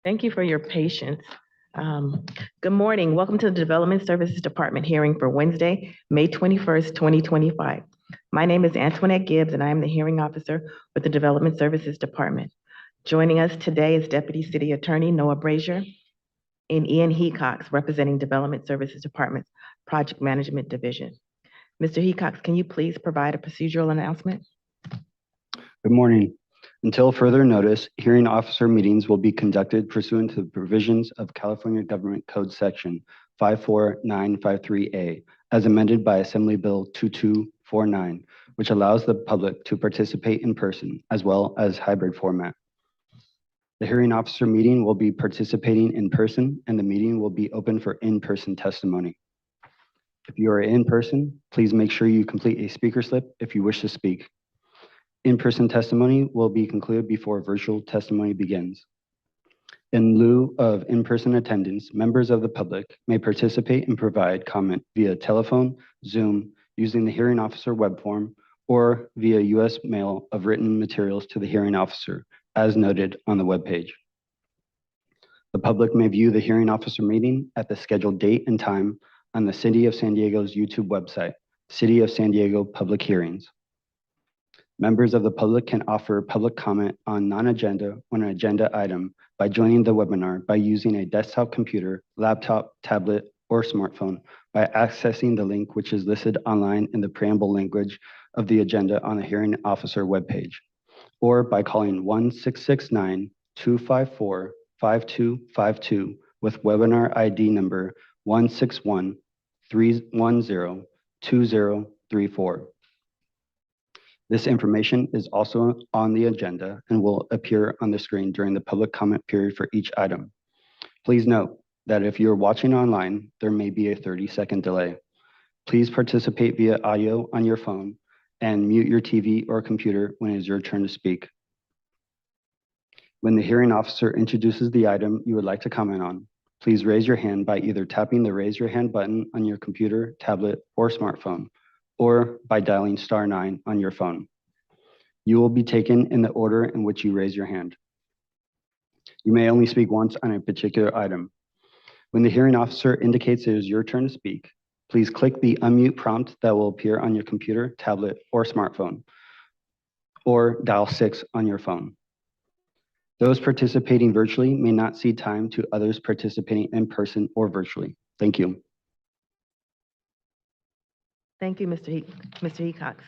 Thank you for your patience. Um, Good morning. Welcome to the Development Services Department hearing for Wednesday, May 21st, 2025. My name is Antoinette Gibbs, and I am the hearing officer with the Development Services Department. Joining us today is Deputy City Attorney Noah Brazier and Ian Hecox, representing Development Services Department's Project Management Division. Mr. Hecox, can you please provide a procedural announcement? Good morning. Until further notice, hearing officer meetings will be conducted pursuant to the provisions of California Government Code Section 54953A, as amended by Assembly Bill 2249, which allows the public to participate in person as well as hybrid format. The hearing officer meeting will be participating in person, and the meeting will be open for in-person testimony. If you are in person, please make sure you complete a speaker slip if you wish to speak. In-person testimony will be concluded before virtual testimony begins. In lieu of in-person attendance, members of the public may participate and provide comment via telephone, Zoom, using the hearing officer web form, or via U.S. mail of written materials to the hearing officer, as noted on the webpage. The public may view the hearing officer meeting at the scheduled date and time on the City of San Diego's YouTube website, City of San Diego Public Hearings. Members of the public can offer public comment on non-agenda or an agenda item by joining the webinar by using a desktop computer, laptop, tablet, or smartphone by accessing the link which is listed online in the preamble language of the agenda on the hearing officer webpage, or by calling 1-669-254-5252 with webinar ID number 161-310-2034. This information is also on the agenda and will appear on the screen during the public comment period for each item. Please note that if you're watching online, there may be a 30-second delay. Please participate via audio on your phone and mute your TV or computer when it is your turn to speak. When the hearing officer introduces the item you would like to comment on, please raise your hand by either tapping the raise your hand button on your computer, tablet, or smartphone, or by dialing *9 on your phone. You will be taken in the order in which you raise your hand. You may only speak once on a particular item. When the hearing officer indicates it is your turn to speak, please click the unmute prompt that will appear on your computer, tablet, or smartphone, or dial 6 on your phone. Those participating virtually may not cede time to others participating in person or virtually. Thank you. Thank you, Mr. Hecox.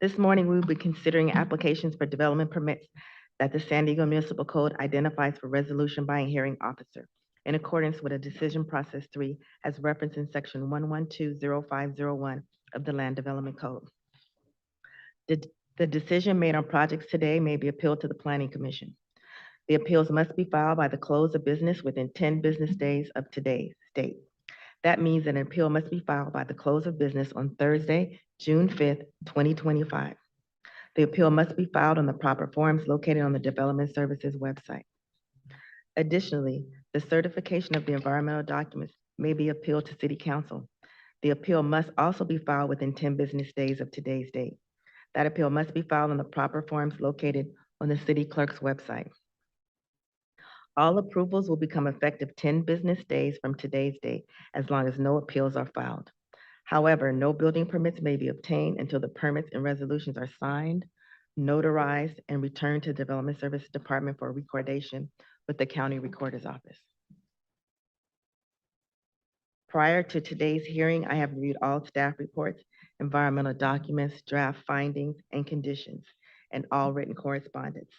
This morning, we will be considering applications for development permits that the San Diego Municipal Code identifies for resolution by a hearing officer in accordance with a decision process 3 as referenced in section 1120501 of the Land Development Code. The decision made on projects today may be appealed to the Planning Commission. The appeals must be filed by the close of business within 10 business days of today's date. That means an appeal must be filed by the close of business on Thursday, June 5th, 2025. The appeal must be filed on the proper forms located on the Development Services website. Additionally, the certification of the environmental documents may be appealed to City Council. The appeal must also be filed within 10 business days of today's date. That appeal must be filed on the proper forms located on the City Clerk's website. All approvals will become effective 10 business days from today's date, as long as no appeals are filed. However, no building permits may be obtained until the permits and resolutions are signed, notarized, and returned to the Development Services Department for recordation with the County Recorder's Office. Prior to today's hearing, I have reviewed all staff reports, environmental documents, draft findings, and conditions, and all written correspondence.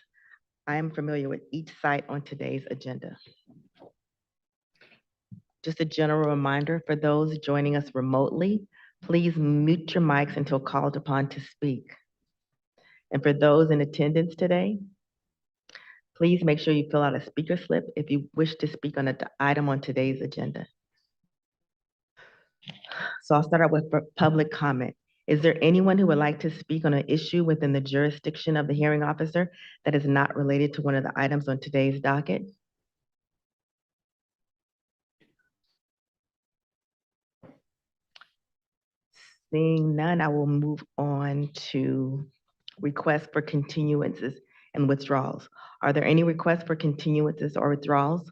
I am familiar with each site on today's agenda. Just a general reminder for those joining us remotely, please mute your mics until called upon to speak. And for those in attendance today, please make sure you fill out a speaker slip if you wish to speak on an item on today's agenda. So I'll start out with public comment. Is there anyone who would like to speak on an issue within the jurisdiction of the hearing officer that is not related to one of the items on today's docket? Seeing none, I will move on to requests for continuances and withdrawals. Are there any requests for continuances or withdrawals?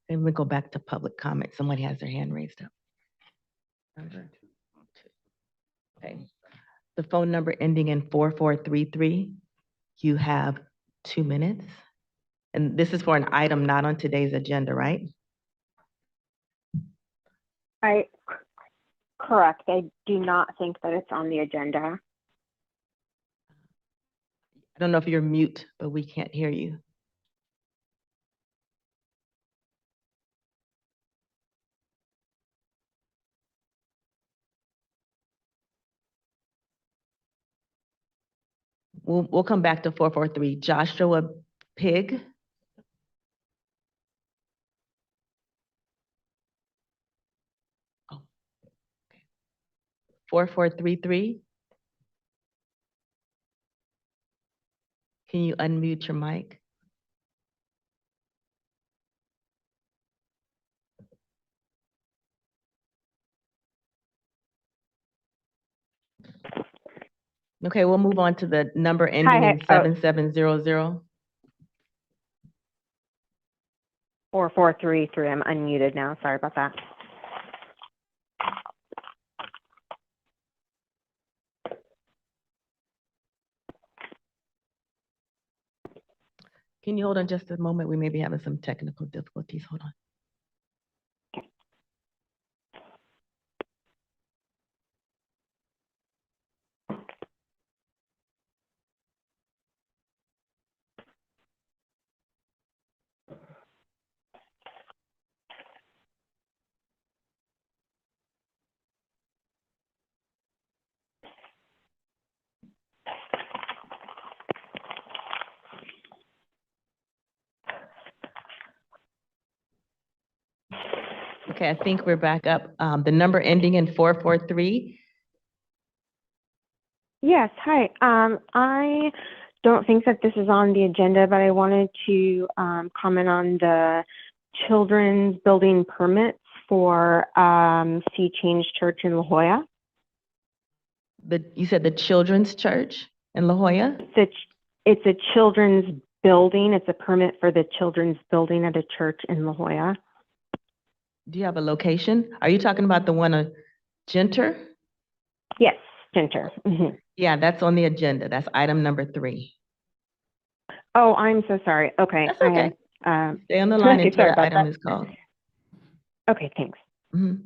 And we go back to public comment. Somebody has their hand raised up. Okay. The phone number ending in 4433, you have 2 minutes. And this is for an item not on today's agenda, right? Correct. I do not think that it's on the agenda. I don't know if you're mute, but we can't hear you. We'll come back to 443. Joshua Pig. Oh, okay. 4433. Can you unmute your mic? Okay, we'll move on to the number ending in 7700. 4433. I'm unmuted now. Sorry about that. Can you hold on just a moment? We may be having some technical difficulties. Hold on. Okay, I think we're back up. The number ending in 443. Yes. Hi. I don't think that this is on the agenda, but I wanted to comment on the children's building permits for Sea Change Church in La Jolla. You said the Children's Church in La Jolla? It's a children's building. It's a permit for the children's building at a church in La Jolla. Do you have a location? Are you talking about the one on Genter? Yes, Genter. Mm-hmm. Yeah, that's on the agenda. That's item number 3. Oh, I'm so sorry. Okay. That's okay. Stay on the line until the item is called. Okay, thanks. Mm-hmm.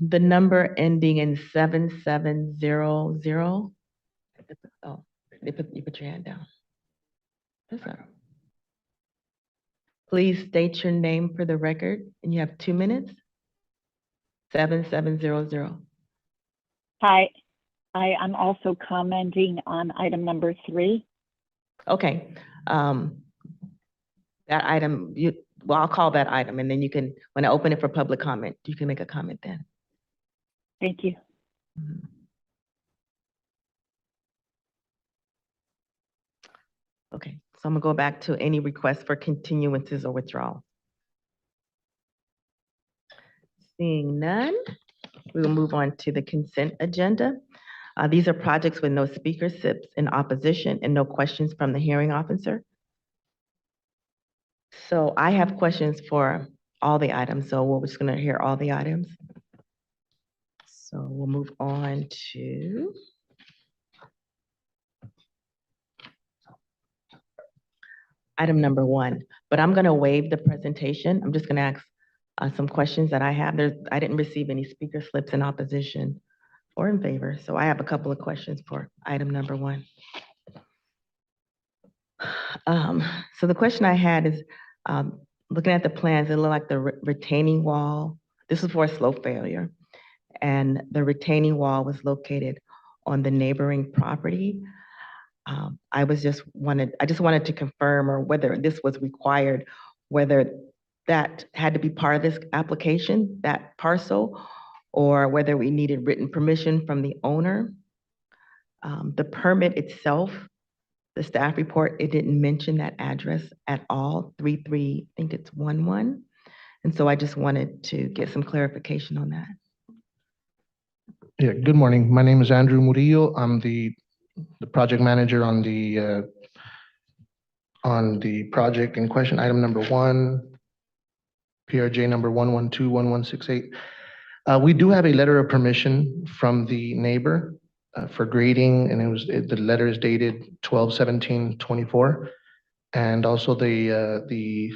The number ending in 7700. Oh, you put your hand down. That's all right. Please state your name for the record, and you have 2 minutes. 7700. Hi, I'm also commenting on item number 3. Okay. That item, I'll call that item, and then you can, when I open it for public comment, you can make a comment then. Thank you. Mhm. Okay, so I'm gonna go back to any requests for continuances or withdrawal. Seeing none, we will move on to the consent agenda. These are projects with no speaker slips in opposition and no questions from the hearing officer. So I have questions for all the items, so we're just gonna hear all the items. So we'll move on to item number 1, but I'm gonna waive the presentation. I'm just gonna ask some questions that I have. I didn't receive any speaker slips in opposition or in favor, so I have a couple of questions for item number 1. So the question I had is, looking at the plans, it looked like the retaining wall, this is for a slope failure, and the retaining wall was located on the neighboring property. I just wanted to confirm, or whether this was required, whether that had to be part of this application, that parcel, or whether we needed written permission from the owner. The permit itself The staff report, it didn't mention that address at all, 33, I think it's 11. And so I just wanted to get some clarification on that. Yeah, good morning. My name is Andrew Murillo. I'm the project manager on the project in question, item number 1, PRJ number 1121168. We do have a letter of permission from the neighbor for grading, and the letter is dated 12/17/24. And also the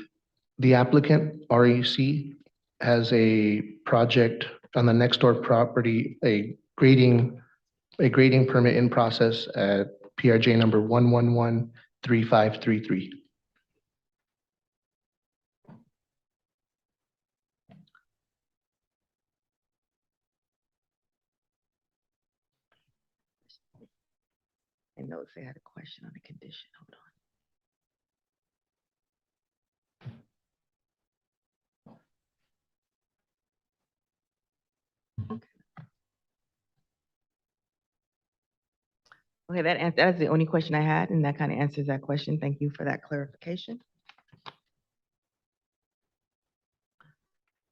applicant, REC, has a project on the next door property, a grading permit in process at PRJ number 1113533. I know they had a question on the condition. Hold on. Okay, that is the only question I had, and that kind of answers that question. Thank you for that clarification.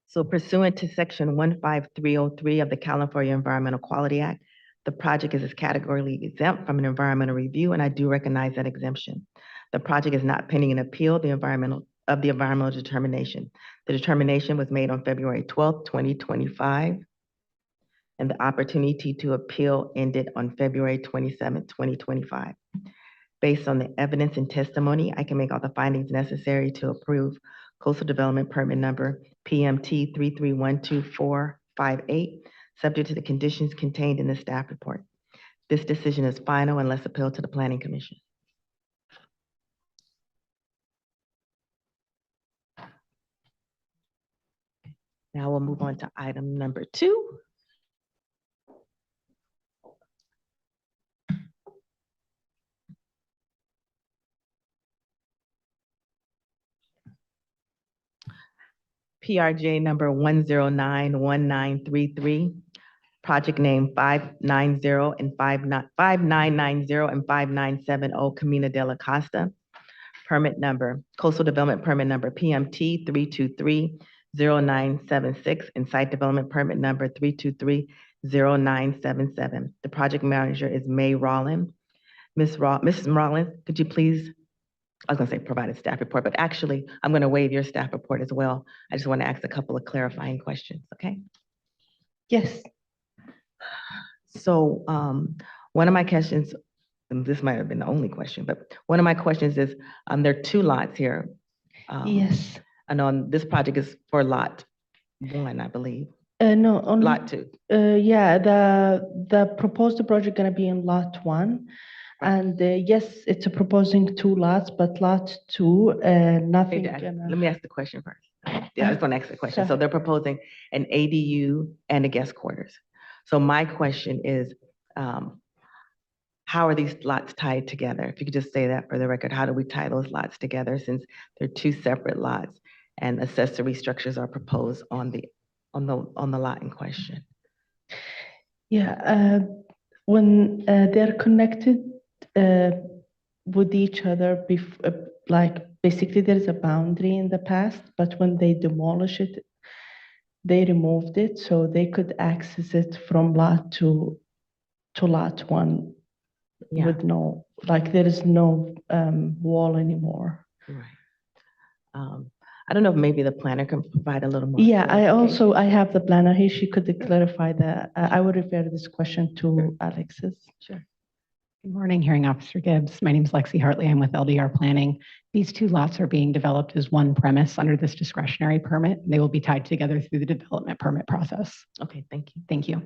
So pursuant to section 15303 of the California Environmental Quality Act, the project is categorically exempt from an environmental review, and I do recognize that exemption. The project is not pending an appeal of the environmental determination. The determination was made on February 12th, 2025, and the opportunity to appeal ended on February 27th, 2025. Based on the evidence and testimony, I can make all the findings necessary to approve coastal development permit number PMT 331248, subject to the conditions contained in the staff report. This decision is final unless appealed to the Planning Commission. Now we'll move on to item number 2. PRJ number 1091933, project name 590 and 5990 and 5970 Camino de la Costa. Permit number, coastal development permit number PMT 3230976 and site development permit number 3230977. The project manager is May Rollins. Mrs. Rollins, could you please, I was gonna say provide a staff report, but actually I'm gonna waive your staff report as well. I just wanna ask a couple of clarifying questions, okay? Yes, So one of my questions, and this might have been the only question, but one of my questions is, there are 2 lots here. yes. And on this project is for lot 1, I believe, No, only, lot 2. yeah, the proposed project gonna be in lot 1. And yes, it's proposing 2 lots, but lot 2, nothing Let gonna. me ask the question first. Yeah, I was gonna ask the question. So Sure. they're proposing an ADU and a guest quarters. So my question is, how are these lots tied together? If you could just say that for the record, how do we tie those lots together since they're 2 separate lots and accessory structures are proposed on the lot in question? Yeah, when they're connected with each other, like basically there's a boundary in the past, but when they demolish it, they removed it so they could access it from lot 2 to lot 1 Yeah, with no, like there is no wall anymore. right. I don't know if maybe the planner can provide a little more. Yeah, I clarification. have the planner here. She could clarify that. I would refer this question to Alexis. Sure. Good morning, Hearing Officer Gibbs. My name is Lexi Hartley. I'm with LDR Planning. These 2 lots are being developed as one premise under this discretionary permit. They will be tied together through the development permit process. Okay, thank you. Thank you.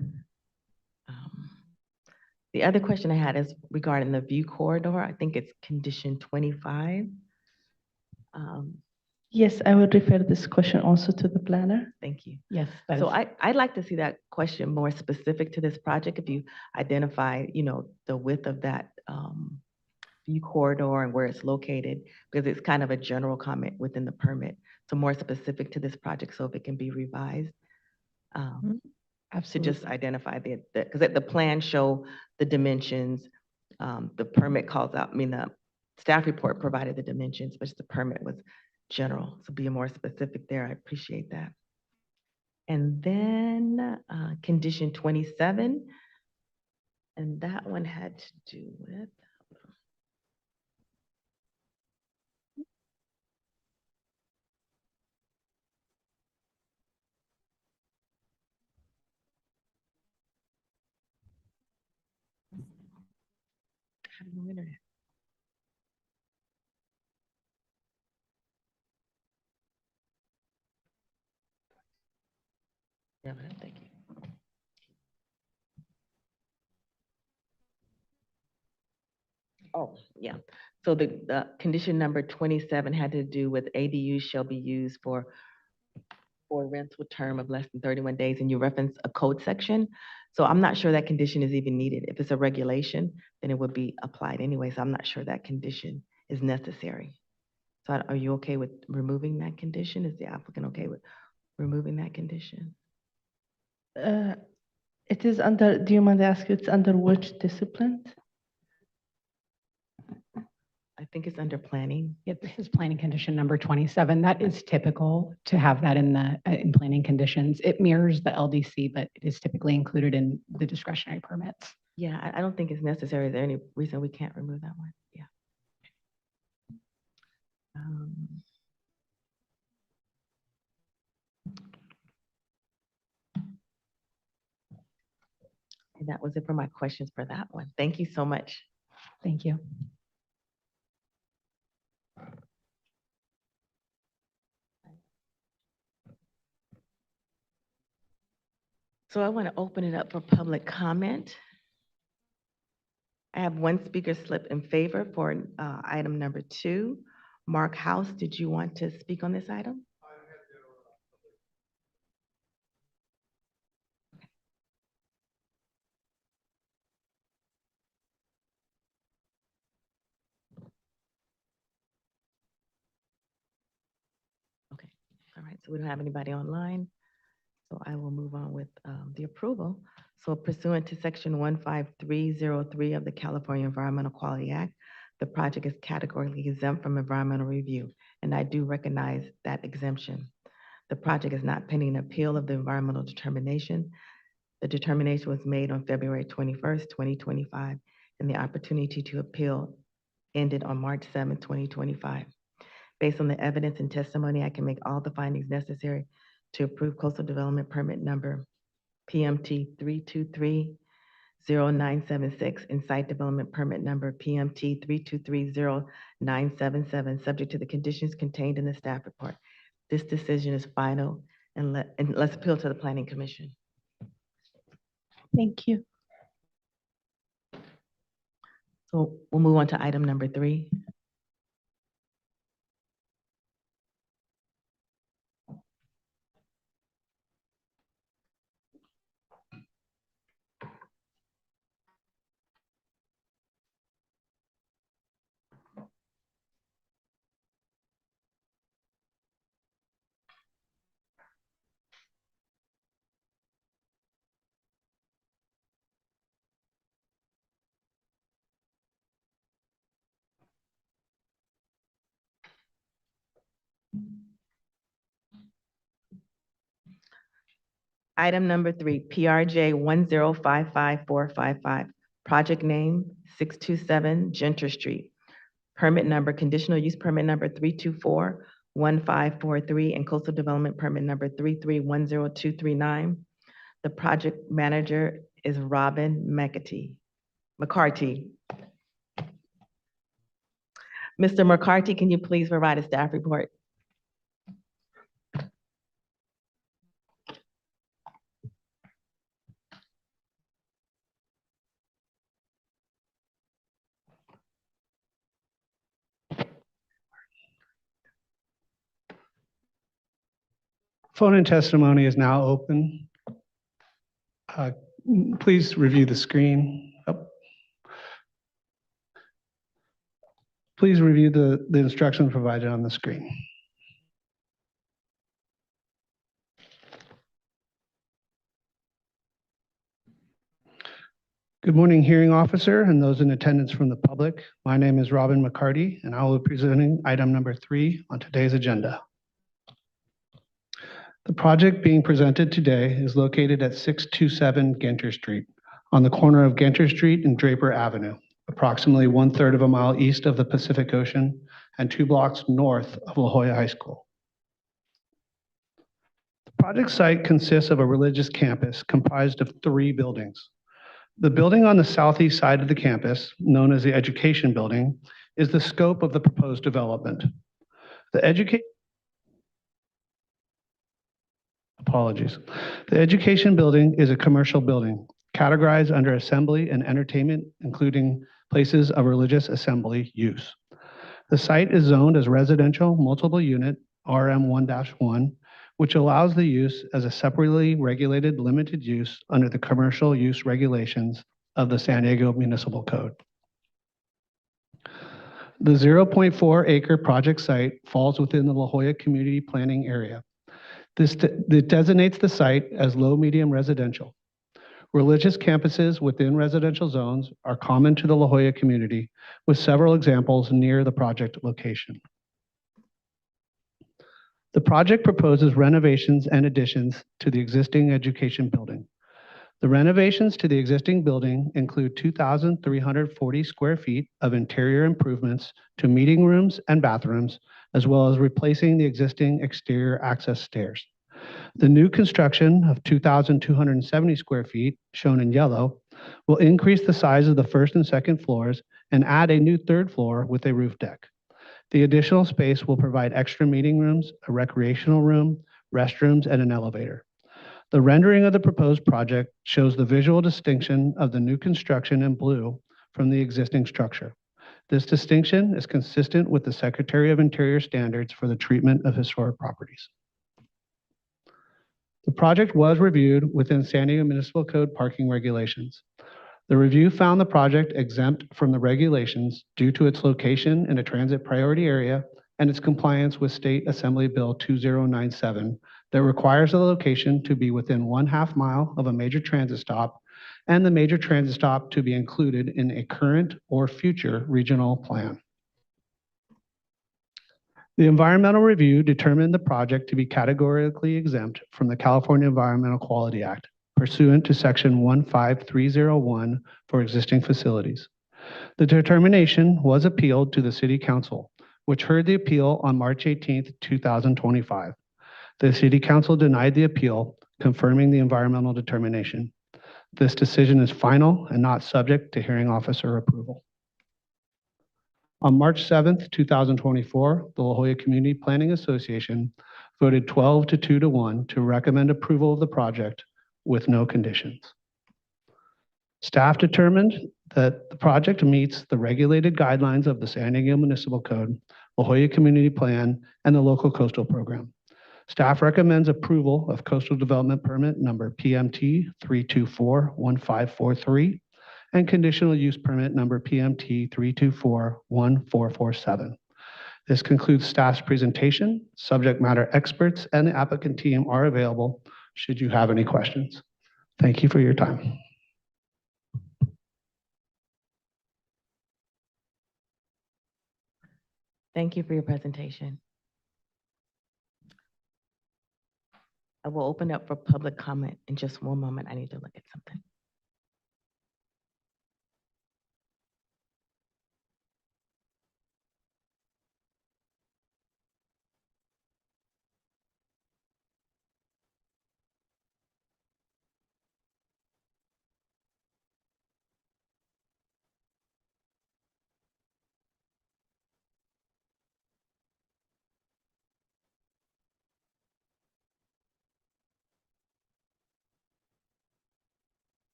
The other question I had is regarding the view corridor. I think it's condition 25. Yes, I would refer this question also to the planner. Thank you. Yes. that So is- I'd like to see that question more specific to this project. If you identify, the width of that view corridor and where it's located, because it's kind of a general comment within the permit. So more specific to this project, so if it can be revised. To Absolutely. just identify because the plan show the dimensions, the permit calls out, the staff report provided the dimensions, but the permit was general. So be more specific there. I appreciate that. And then condition 27, and that one had to do with, I have no internet. Yeah, but thank you. Oh, yeah. So the condition number 27 had to do with ADUs shall be used for rental term of less than 31 days, and you reference a code section. So I'm not sure that condition is even needed. If it's a regulation, then it would be applied anyway. So I'm not sure that condition is necessary. So are you okay with removing that condition? Is the applicant okay with removing that condition? It is under, do you mind asking, it's under which discipline? I think it's under planning. Yeah, this is planning condition number 27. That is typical to have that in the, in planning conditions. It mirrors the LDC, but it is typically included in the discretionary permits. Yeah, I don't think it's necessary. Is there any reason we can't remove that one? Yeah. And that was it for my questions for that one. Thank you so much. Thank you. So I want to open it up for public comment. I have one speaker slip in favor for item number 2. Mark House, did you want to speak on this item? Okay, all right, so we don't have anybody online. So I will move on with the approval. So pursuant to section 15303 of the California Environmental Quality Act, the project is categorically exempt from environmental review, and I do recognize that exemption. The project is not pending an appeal of the environmental determination. The determination was made on February 21st, 2025, and the opportunity to appeal ended on March 7th, 2025. Based on the evidence and testimony, I can make all the findings necessary to approve coastal development permit number PMT 3230976 and site development permit number PMT 3230977, subject to the conditions contained in the staff report. This decision is final, and let's appeal to the Planning Commission. Thank you. So we'll move on to item number 3. Item number 3, PRJ 1055455, project name 627 Genter Street. Permit number, conditional use permit number 3241543 and coastal development permit number 3310239. The project manager is Robin McCarty. Mr. McCarty, can you please provide a staff report? Phone-in testimony is now open. Please review the screen. Please review the instructions provided on the screen. Good morning, hearing officer and those in attendance from the public. My name is Robin McCarty, and I will be presenting item number 3 on today's agenda. The project being presented today is located at 627 Genter Street, on the corner of Genter Street and Draper Avenue, approximately 1/3 of a mile east of the Pacific Ocean and 2 blocks north of La Jolla High School. The project site consists of a religious campus comprised of 3 buildings. The building on the southeast side of the campus, known as the Education Building, is the scope of the proposed development. The Education Building is a commercial building categorized under assembly and entertainment, including places of religious assembly use. The site is zoned as residential multiple unit RM1-1, which allows the use as a separately regulated limited use under the commercial use regulations of the San Diego Municipal Code. The 0.4 acre project site falls within the La Jolla Community Planning Area. It designates the site as low-medium residential. Religious campuses within residential zones are common to the La Jolla community, with several examples near the project location. The project proposes renovations and additions to the existing education building. The renovations to the existing building include 2,340 square feet of interior improvements to meeting rooms and bathrooms, as well as replacing the existing exterior access stairs. The new construction of 2,270 square feet, shown in yellow, will increase the size of the first and second floors and add a new 3rd floor with a roof deck. The additional space will provide extra meeting rooms, a recreational room, restrooms, and an elevator. The rendering of the proposed project shows the visual distinction of the new construction in blue from the existing structure. This distinction is consistent with the Secretary of Interior standards for the treatment of historic properties. The project was reviewed within San Diego Municipal Code parking regulations. The review found the project exempt from the regulations due to its location in a transit priority area and its compliance with State Assembly Bill 2097 that requires the location to be within 1/2 mile of a major transit stop and the major transit stop to be included in a current or future regional plan. The environmental review determined the project to be categorically exempt from the California Environmental Quality Act pursuant to Section 15301 for existing facilities. The determination was appealed to the City Council, which heard the appeal on March 18th, 2025. The City Council denied the appeal, confirming the environmental determination. This decision is final and not subject to hearing officer approval. On March 7th, 2024, the La Jolla Community Planning Association voted 12 to 2 to 1 to recommend approval of the project with no conditions. Staff determined that the project meets the regulated guidelines of the San Diego Municipal Code, La Jolla Community Plan, and the Local Coastal Program. Staff recommends approval of Coastal Development Permit number PMT 3241543 and Conditional Use Permit number PMT 3241447. This concludes staff's presentation. Subject matter experts and the applicant team are available should you have any questions. Thank you for your time. Thank you for your presentation. I will open up for public comment in just one moment. I need to look at something.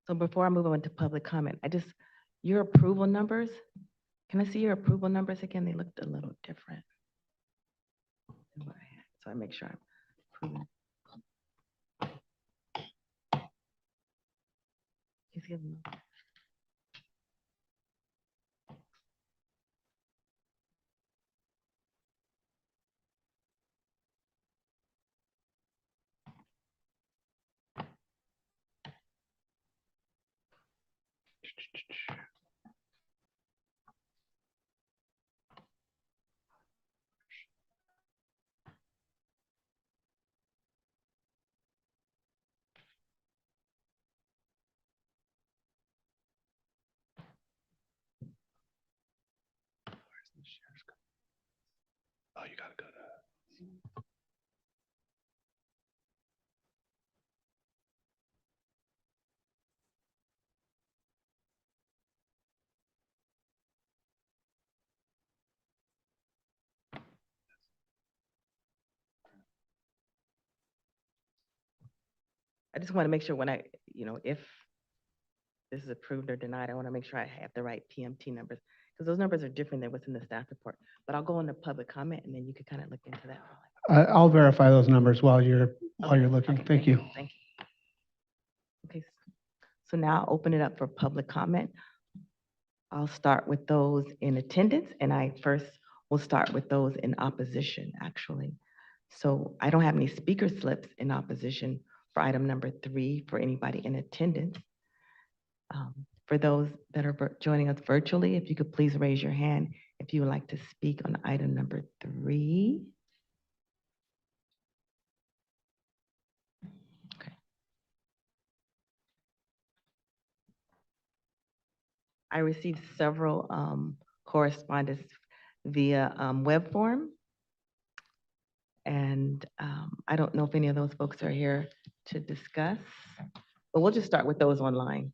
So before I move on to public comment, your approval numbers, can I see your approval numbers again? They looked a little different than what I had, so I make sure I'm approving. You see them? Oh, you gotta go to. I just want to make sure when if this is approved or denied, I want to make sure I have the right PMT numbers, because those numbers are different than what's in the staff report. But I'll go into public comment, and then you can kind of look into that. I'll verify those numbers while you're looking. Okay, Thank you. Thank you. Okay, so now I'll open it up for public comment. I'll start with those in attendance, and I first will start with those in opposition, actually. So I don't have any speaker slips in opposition for item number 3 for anybody in attendance. For those that are joining us virtually, if you could please raise your hand if you would like to speak on item number 3. Okay. I received several correspondence via web form. And I don't know if any of those folks are here to discuss, but we'll just start with those online.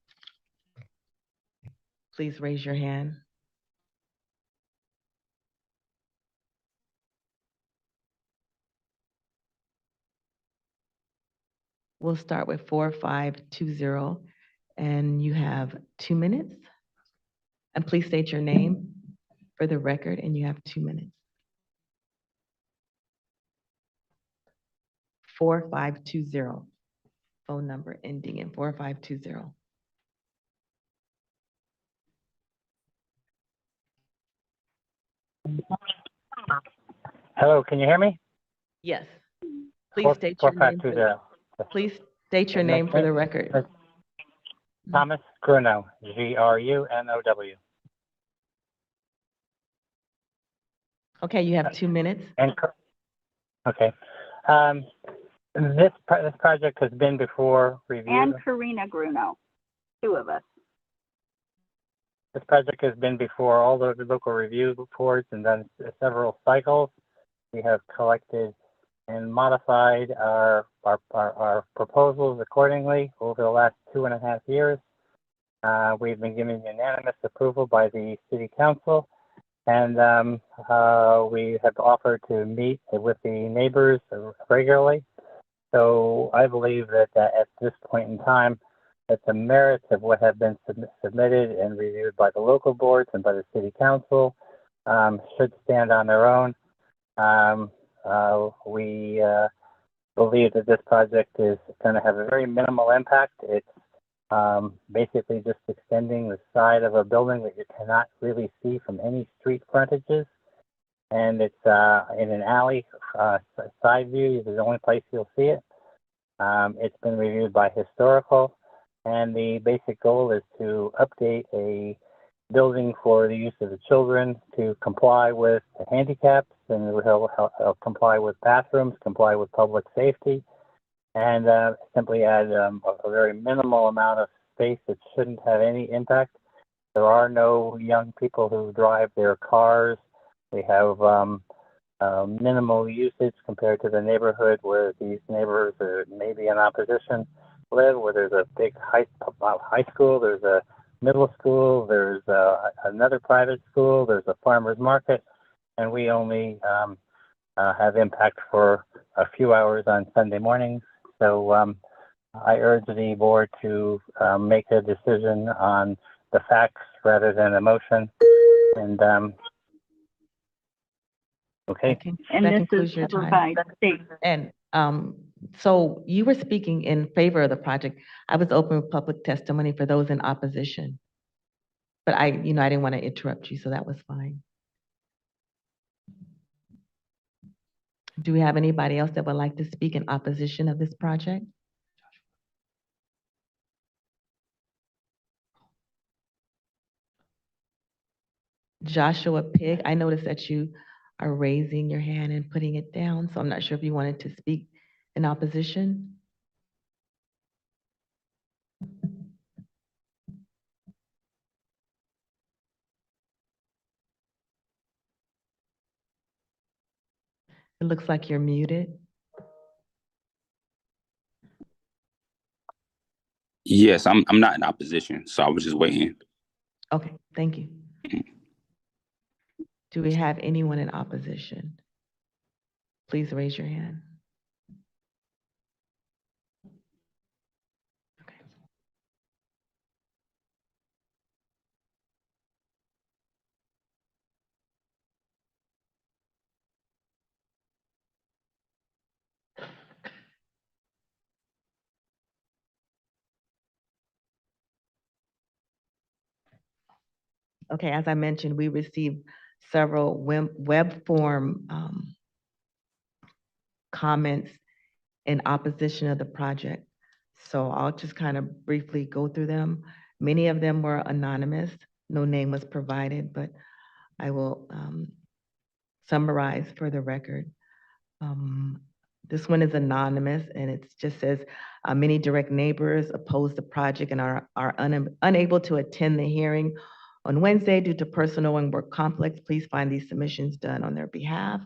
Please raise your hand. We'll start with 4520, and you have 2 minutes. And please state your name for the record, and you have 2 minutes. 4520, phone number ending in 4520. Hello, can you hear me? Yes. Please state your name. 4520. Please state your name for the record. Thomas Grunow, Grunow. Okay, you have 2 minutes. Okay. This project has been before review. And Karina Grunow, 2 of us. This project has been before all the local review boards and done several cycles. We have collected and modified our proposals accordingly over the last 2.5 years. We've been given unanimous approval by the City Council, and we have offered to meet with the neighbors regularly. So I believe that at this point in time, that the merits of what have been submitted and reviewed by the local boards and by the City Council should stand on their own. We believe that this project is going to have a very minimal impact. It's basically just extending the side of a building that you cannot really see from any street frontages. And it's in an alley side view. This is the only place you'll see it. It's been reviewed by historical. And the basic goal is to update a building for the use of the children to comply with the handicaps, and will comply with bathrooms, comply with public safety, and simply add a very minimal amount of space that shouldn't have any impact. There are no young people who drive their cars. We have minimal usage compared to the neighborhood where these neighbors are maybe in opposition live, where there's a big high school, there's a middle school, there's another private school, there's a farmer's market, and we only have impact for a few hours on Sunday mornings. So I urge the board to make a decision on the facts rather than emotion. And okay. And That this concludes is your covered time. by state. And so you were speaking in favor of the project. I was open with public testimony for those in opposition. But I didn't want to interrupt you, so that was fine. Do we have anybody else that would like to speak in opposition of this project? Joshua Pig, I noticed that you are raising your hand and putting it down, so I'm not sure if you wanted to speak in opposition. It looks like you're muted. Yes, I'm not in opposition, so I was just waiting. Okay, thank you. Do we have anyone in opposition? Please raise your hand. Okay. Okay, as I mentioned, we received several web form comments in opposition of the project. So I'll just kind of briefly go through them. Many of them were anonymous. No name was provided, but I will summarize for the record. This one is anonymous, and it just says, many direct neighbors oppose the project and are unable to attend the hearing on Wednesday due to personal and work conflicts. Please find these submissions done on their behalf.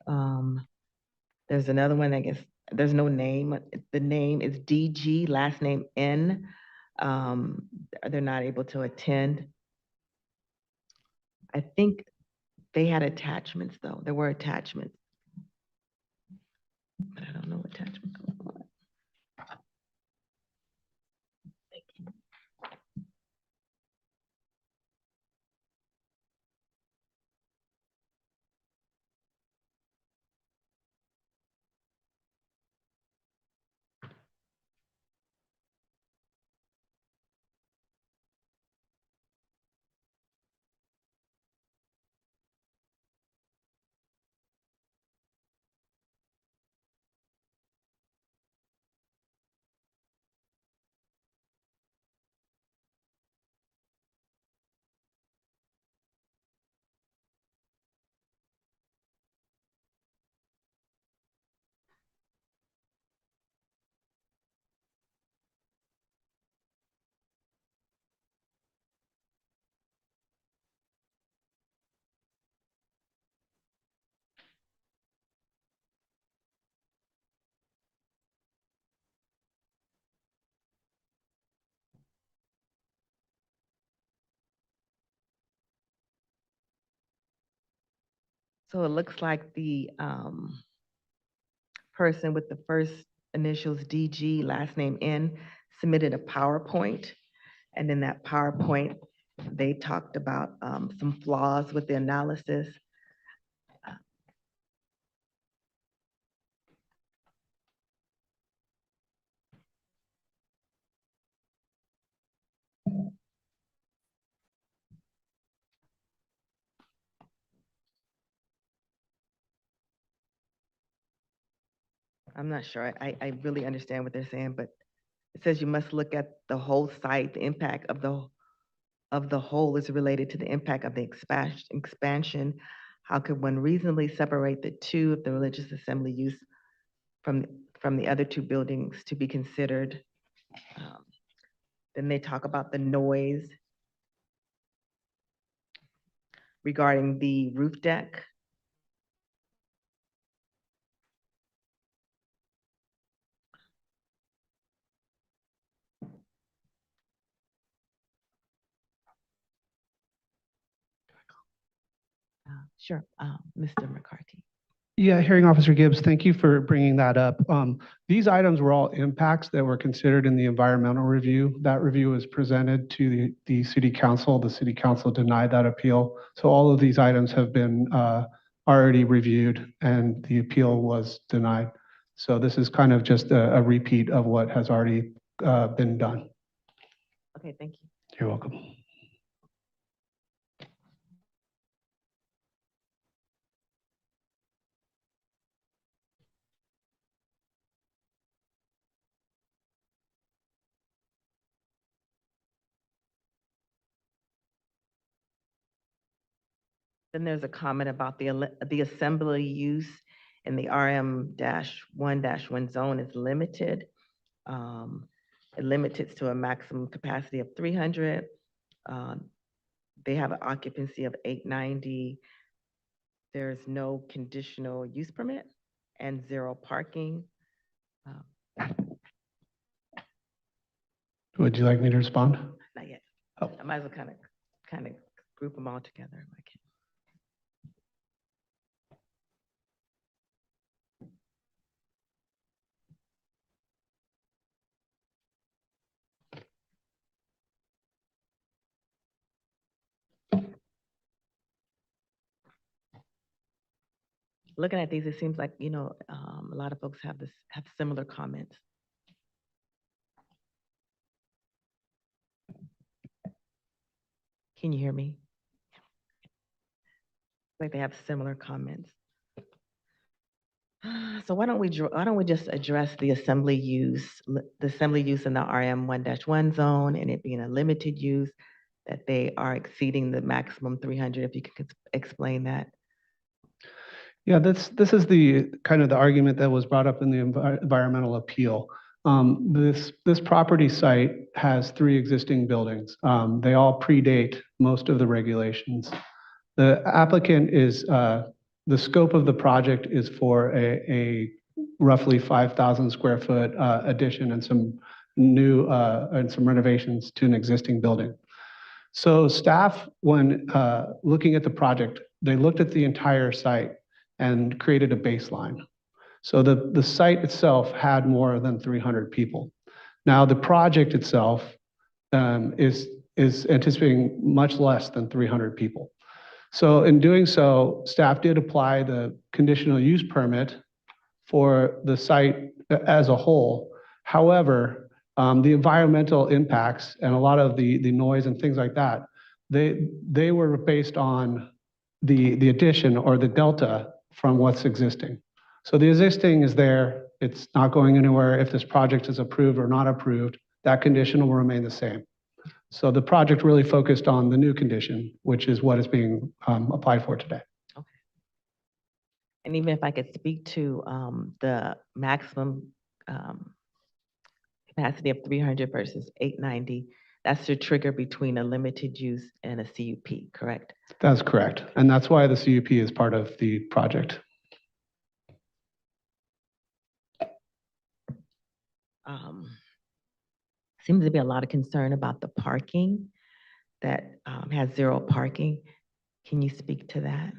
There's another one, I guess, there's no name. The name is DG, last name N. They're not able to attend. I think they had attachments, though. There were attachments. But I don't know what attachments. So it looks like the person with the first initials DG, last name N, submitted a PowerPoint. And in that PowerPoint, they talked about some flaws with the analysis. I'm not sure I really understand what they're saying, but it says you must look at the whole site. The impact of the whole is related to the impact of the expansion. How could one reasonably separate the two of the religious assembly use from the other two buildings to be considered? Then they talk about the noise regarding the roof deck. Sure, Mr. McCarthy. Yeah, Hearing Officer Gibbs, thank you for bringing that up. These items were all impacts that were considered in the environmental review. That review was presented to the city council. The city council denied that appeal. So all of these items have been already reviewed and the appeal was denied. So this is kind of just a repeat of what has already been done. Okay, thank you. You're welcome. Then there's a comment about the assembly use in the RM-1-1 zone is limited. It limits it to a maximum capacity of 300. They have an occupancy of 890. There's no conditional use permit and 0 parking. Would you like me to respond? Not yet. Oh. I might as well kind of group them all together. if I can. Looking at these, it seems like, a lot of folks have similar comments. Can you hear me? Like they have similar comments. So why don't we just address the assembly use in the RM-1-1 zone and it being a limited use, that they are exceeding the maximum 300, if you could explain that. Yeah, this is the kind of the argument that was brought up in the environmental appeal. This property site has 3 existing buildings. They all predate most of the regulations. The applicant is, the scope of the project is for a roughly 5,000 square foot addition and some new and some renovations to an existing building. So staff, when looking at the project, they looked at the entire site and created a baseline. So the site itself had more than 300 people. Now the project itself is anticipating much less than 300 people. So in doing so, staff did apply the conditional use permit for the site as a whole. However, the environmental impacts and a lot of the noise and things like that, they were based on the addition or the delta from what's existing. So the existing is there, it's not going anywhere. If this project is approved or not approved, that condition will remain the same. So the project really focused on the new condition, which is what is being applied for today. Okay. And even if I could speak to the maximum capacity of 300 versus 890, that's the trigger between a limited use and a CUP, correct? That's correct. And that's why the CUP is part of the project. Seems to be a lot of concern about the parking that has 0 parking. Can you speak to that?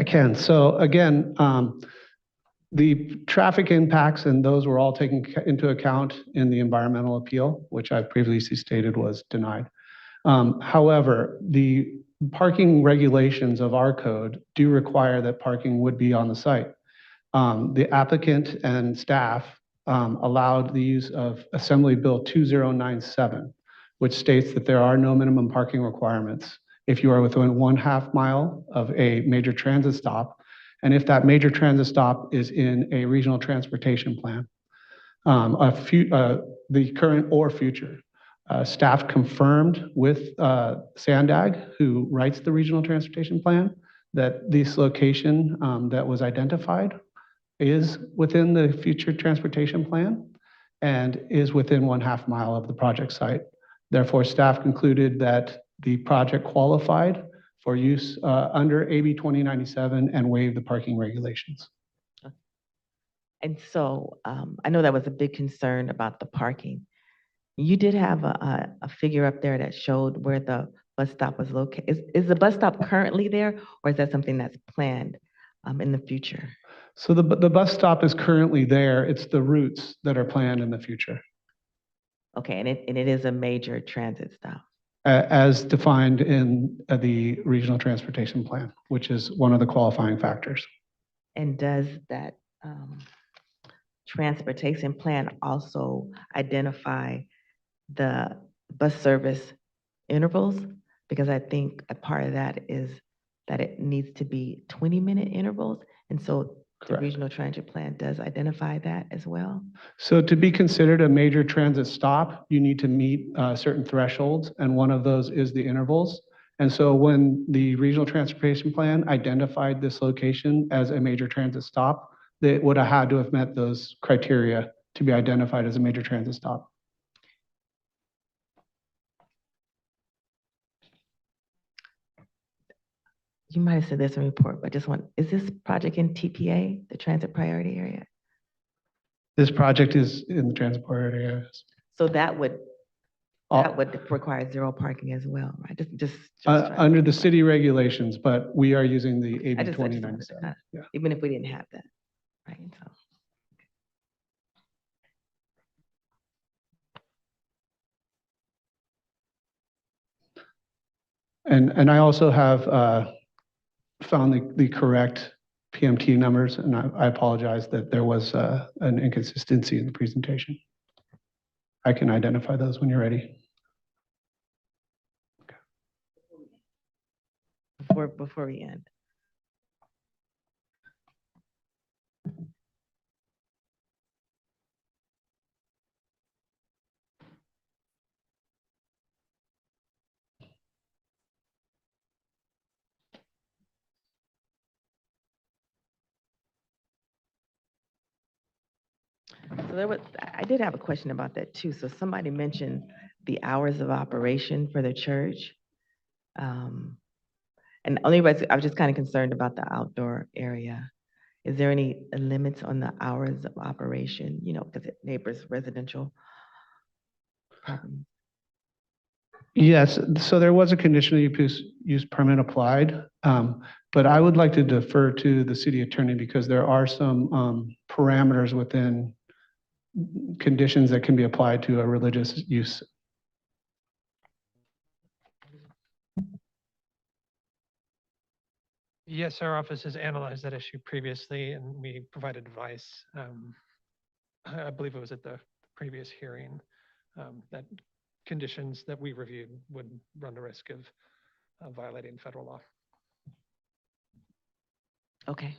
I can. So again, the traffic impacts and those were all taken into account in the environmental appeal, which I previously stated was denied. However, the parking regulations of our code do require that parking would be on the site. The applicant and staff allowed the use of Assembly Bill 2097, which states that there are no minimum parking requirements if you are within 1/2 mile of a major transit stop, and if that major transit stop is in a regional transportation plan, the current or future. Staff confirmed with Sandag, who writes the regional transportation plan, that this location that was identified is within the future transportation plan and is within 1/2 mile of the project site. Therefore, staff concluded that the project qualified for use under AB 2097 and waived the parking regulations. And so I know that was a big concern about the parking. You did have a figure up there that showed where the bus stop was located. Is the bus stop currently there, or is that something that's planned in the future? So the bus stop is currently there. It's the routes that are planned in the future. Okay, and it is a major transit stop. As defined in the regional transportation plan, which is one of the qualifying factors. And does that transportation plan also identify the bus service intervals? Because I think a part of that is that it needs to be 20-minute intervals. And so the regional transit plan does identify that as well. So to be considered a major transit stop, you need to meet certain thresholds, and one of those is the intervals. And so when the Regional Transportation Plan identified this location as a major transit stop, they would have had to have met those criteria to be identified as a major transit stop. You might have said this in report, but I just want, is this project in TPA, the transit priority area? This project is in the transit priority areas. So that would Uh, require zero parking as well, right? Just Under the city regulations, but we are using the AB I just wanted 2097. to- Yeah. even if we didn't have that, right? So. And I also have found the correct PMT numbers, and I apologize that there was an inconsistency in the presentation. I can identify those when you're ready. Before we end. So I did have a question about that too. So somebody mentioned the hours of operation for the church. And only reason, I was just kind of concerned about the outdoor area. Is there any limits on the hours of operation, you know, because it neighbors residential property? Yes, so there was a conditional use permit applied, but I would like to defer to the city attorney because there are some parameters within conditions that can be applied to a religious use. Yes, our office has analyzed that issue previously and we provided advice. I believe it was at the previous hearing that conditions that we reviewed would run the risk of violating federal law. Okay.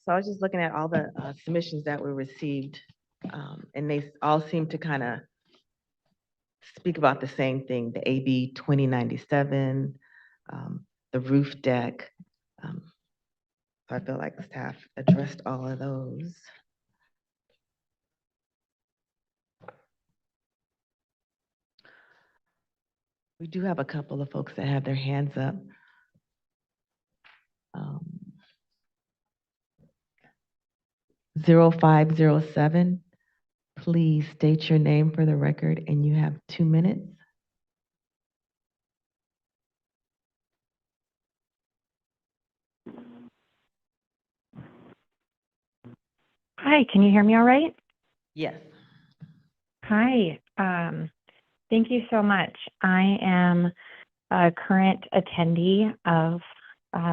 So I was just looking at all the submissions that were received, and they all seem to kind of speak about the same thing, the AB 2097, the roof deck. So I feel like staff addressed all of those. We do have a couple of folks that have their hands up. 0507. Please state your name for the record, and you have 2 minutes. Hi, can you hear me all right? Yes. Hi, thank you so much. I am a current attendee of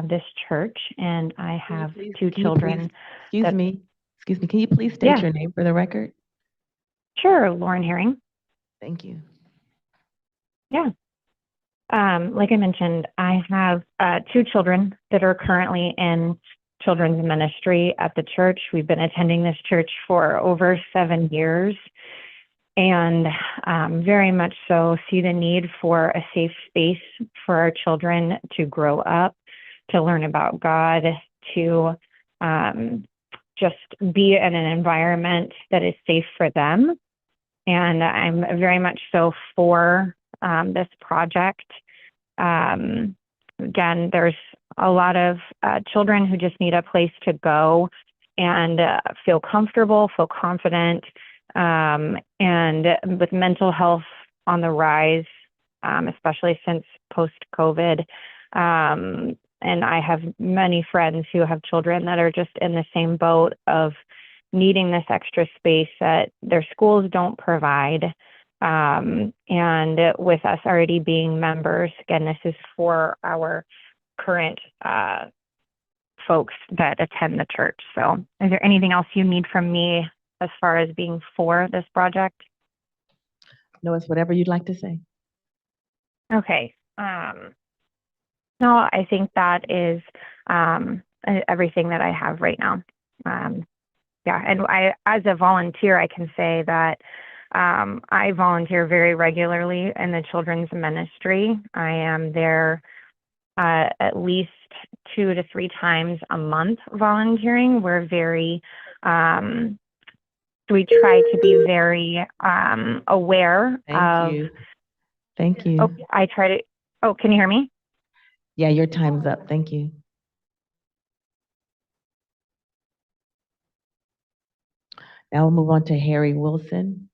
this church, and I have two children. Excuse me, can you please state Yeah. your name for the record? Sure, Lauren Herring. Thank you. Yeah. Like I mentioned, I have two children that are currently in children's ministry at the church. We've been attending this church for over 7 years, and very much so see the need for a safe space for our children to grow up, to learn about God, to just be in an environment that is safe for them. And I'm very much so for this project. Again, there's a lot of children who just need a place to go and feel comfortable, feel confident, and with mental health on the rise, especially since post-COVID. And I have many friends who have children that are just in the same boat of needing this extra space that their schools don't provide. And with us already being members, again, this is for our current folks that attend the church. So is there anything else you need from me as far as being for this project? No, it's whatever you'd like to say. Okay. No, I think that is everything that I have right now. Yeah, and I, as a volunteer, I can say that I volunteer very regularly in the children's ministry. I am there at least 2 to 3 times a month volunteering. We're very, we try to be very aware of. Thank you. Thank you. Oh, I try to, oh, can you hear me? Yeah, your time's up. Thank you. Now we'll move on to Harry Wilson.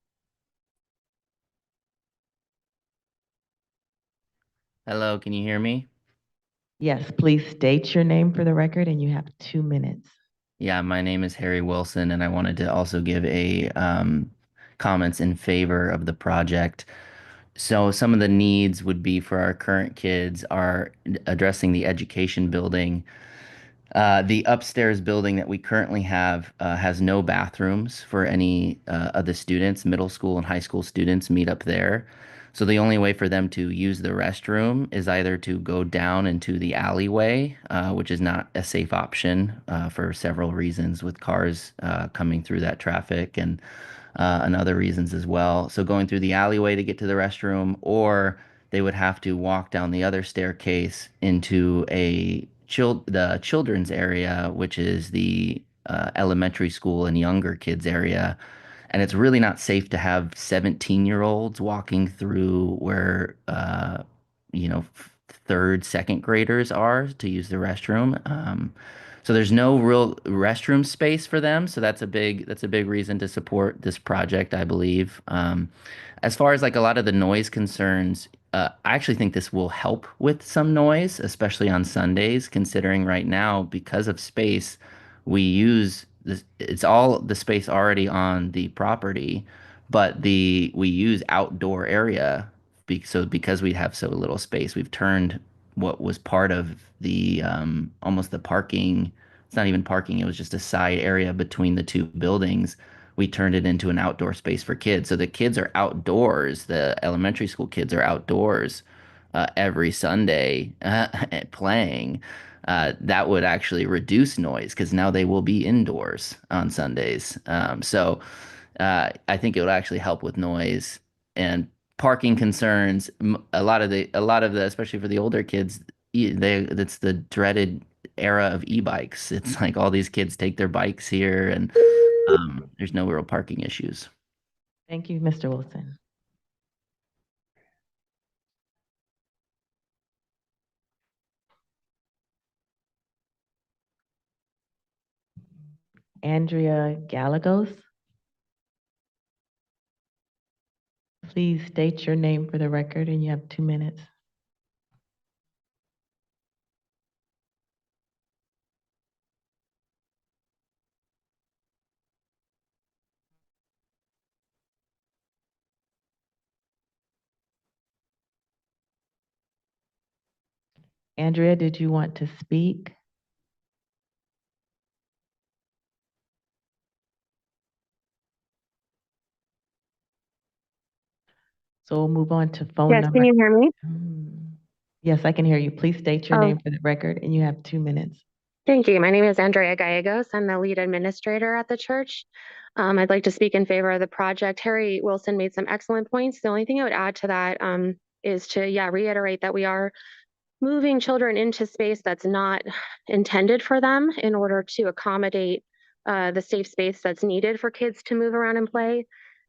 Hello, can you hear me? Yes, please state your name for the record, and you have 2 minutes. Yeah, my name is Harry Wilson, and I wanted to also give a comments in favor of the project. So some of the needs would be for our current kids are addressing the education building. The upstairs building that we currently have has no bathrooms for any of the students. Middle school and high school students meet up there. So the only way for them to use the restroom is either to go down into the alleyway, which is not a safe option for several reasons with cars coming through that traffic and other reasons as well. So going through the alleyway to get to the restroom, or they would have to walk down the other staircase into the children's area, which is the elementary school and younger kids area. And it's really not safe to have 17-year-olds walking through where, third, second graders are to use the restroom. So there's no real restroom space for them. So that's a big reason to support this project, I believe. As far as like a lot of the noise concerns, I actually think this will help with some noise, especially on Sundays, considering right now, because of space, we use this, it's all the space already on the property, but we use outdoor area. So because we have so little space, we've turned what was part of the almost the parking, it's not even parking, it was just a side area between the two buildings. We turned it into an outdoor space for kids. So the kids are outdoors. The elementary school kids are outdoors every Sunday playing. That would actually reduce noise because now they will be indoors on Sundays. I think it would actually help with noise and parking concerns. A lot of the, especially for the older kids, that's the dreaded era of e-bikes. It's like all these kids take their bikes here and there's no real parking issues. Thank you, Mr. Wilson. Andrea Gallegos. Please state your name for the record, and you have 2 minutes. Andrea, did you want to speak? So we'll move on to phone Yes, number. can you hear me? Yes, I can hear you. Please state your Oh. name for the record, and you have 2 minutes. Thank you. My name is Andrea Gallegos. I'm the lead administrator at the church. I'd like to speak in favor of the project. Harry Wilson made some excellent points. The only thing I would add to that is to reiterate that we are moving children into space that's not intended for them in order to accommodate the safe space that's needed for kids to move around and play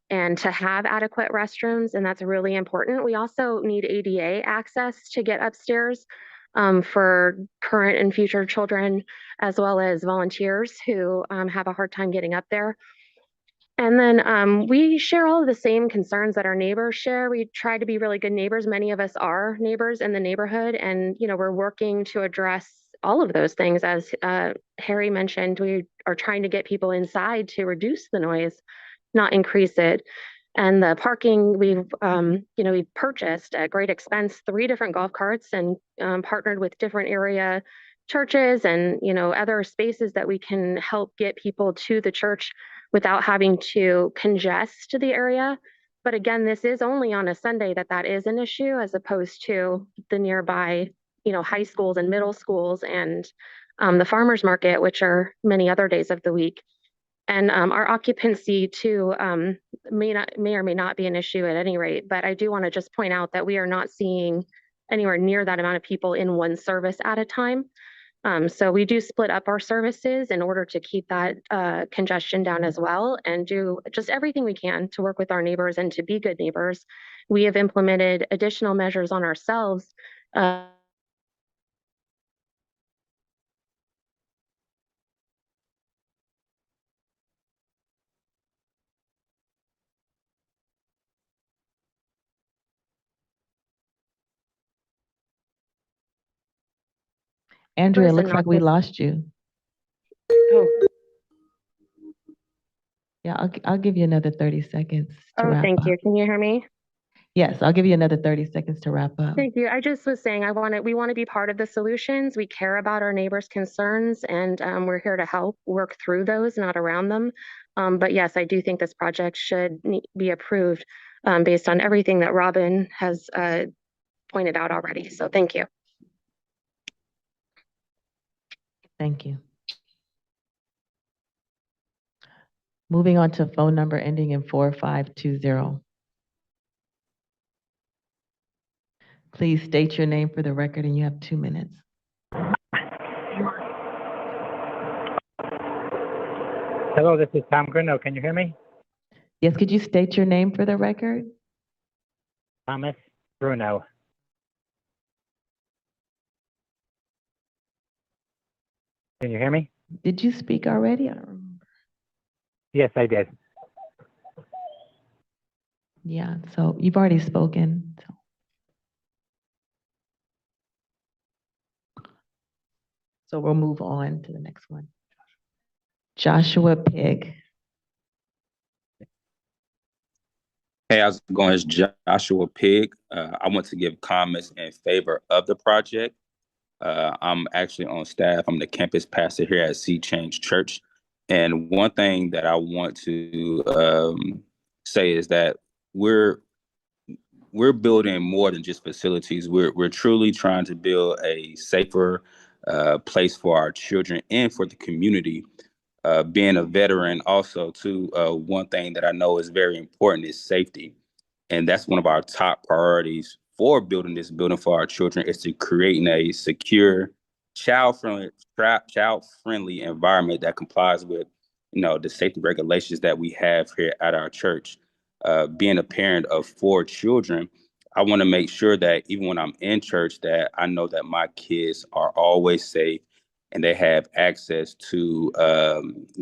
and to have adequate restrooms, and that's really important. We also need ADA access to get upstairs for current and future children, as well as volunteers who have a hard time getting up there. And then we share all of the same concerns that our neighbors share. We try to be really good neighbors. Many of us are neighbors in the neighborhood, and we're working to address all of those things. As Harry mentioned, we are trying to get people inside to reduce the noise, not increase it. And the parking, we've purchased at great expense 3 different golf carts and partnered with different area churches and other spaces that we can help get people to the church without having to congest the area. But again, this is only on a Sunday that is an issue, as opposed to the nearby high schools and middle schools and the farmers market, which are many other days of the week. And our occupancy too may or may not be an issue at any rate. But I do want to just point out that we are not seeing anywhere near that amount of people in one service at a time. So we do split up our services in order to keep that congestion down as well, and do just everything we can to work with our neighbors and to be good neighbors. We have implemented additional measures on ourselves. Andrea, it looks Person like we not- lost you. Oh, Yeah, I'll give you another 30 seconds to wrap thank up. you. Can you hear me? Yes, I'll give you another 30 seconds to wrap up. Thank you. I just was saying we want to be part of the solutions. We care about our neighbors' concerns, and we're here to help work through those, not around them. But yes, I do think this project should be approved based on everything that Robin has pointed out already. So thank you. Thank you. Moving on to phone number ending in 4520. Please state your name for the record, and you have 2 minutes. Hello, this is Tom Grunow. Can you hear me? Yes, could you state your name for the record? Thomas Grunow. Can you hear me? Did you speak already? I don't remember. Yes, I did. Yeah, so you've already spoken. So we'll move on to the next one. Joshua Pig. Hey, how's it going? It's Joshua Pig. I want to give comments in favor of the project. I'm actually on staff. I'm the campus pastor here at Sea Change Church. And one thing that I want to say is that we're building more than just facilities. We're truly trying to build a safer place for our children and for the community. Being a veteran also too, one thing that I know is very important is safety. And that's one of our top priorities for building this building for our children, is to creating a secure, child-friendly environment that complies with, the safety regulations that we have here at our church. Being a parent of 4 children, I want to make sure that even when I'm in church, that I know that my kids are always safe and they have access to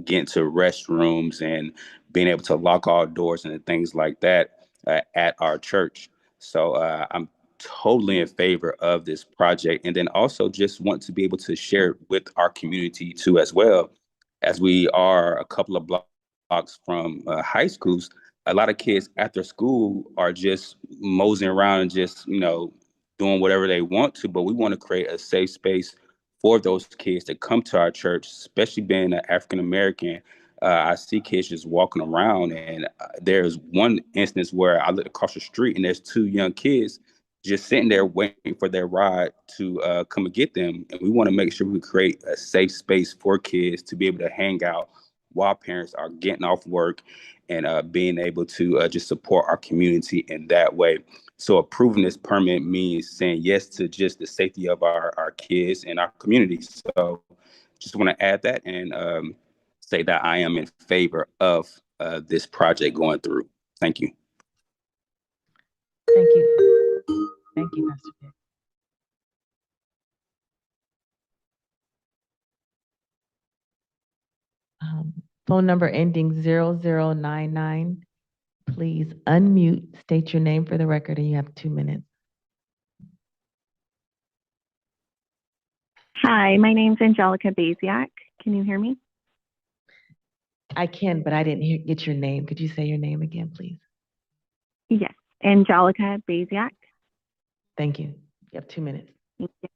getting to restrooms and being able to lock all doors and things like that at our church. So I'm totally in favor of this project, and then also just want to be able to share it with our community too, as well, as we are a couple of blocks from high schools. A lot of kids after school are just moseying around and just, doing whatever they want to, but we want to create a safe space for those kids to come to our church, especially being an African American. I see kids just walking around, and there's one instance where I look across the street and there's two young kids just sitting there waiting for their ride to come and get them. And we want to make sure we create a safe space for kids to be able to hang out while parents are getting off work, and being able to just support our community in that way. So approving this permit means saying yes to just the safety of our kids and our community. So just want to add that and say that I am in favor of this project going through. Thank you. Thank you. Thank you, Pastor Pitt. Phone number ending 0099. Please unmute, state your name for the record, and you have 2 minutes. Hi, my name's Angelica Baziak. Can you hear me? I can, but I didn't get your name. Could you say your name again, please? Yes, Angelica Baziak. Thank you. You have 2 minutes. Thank you.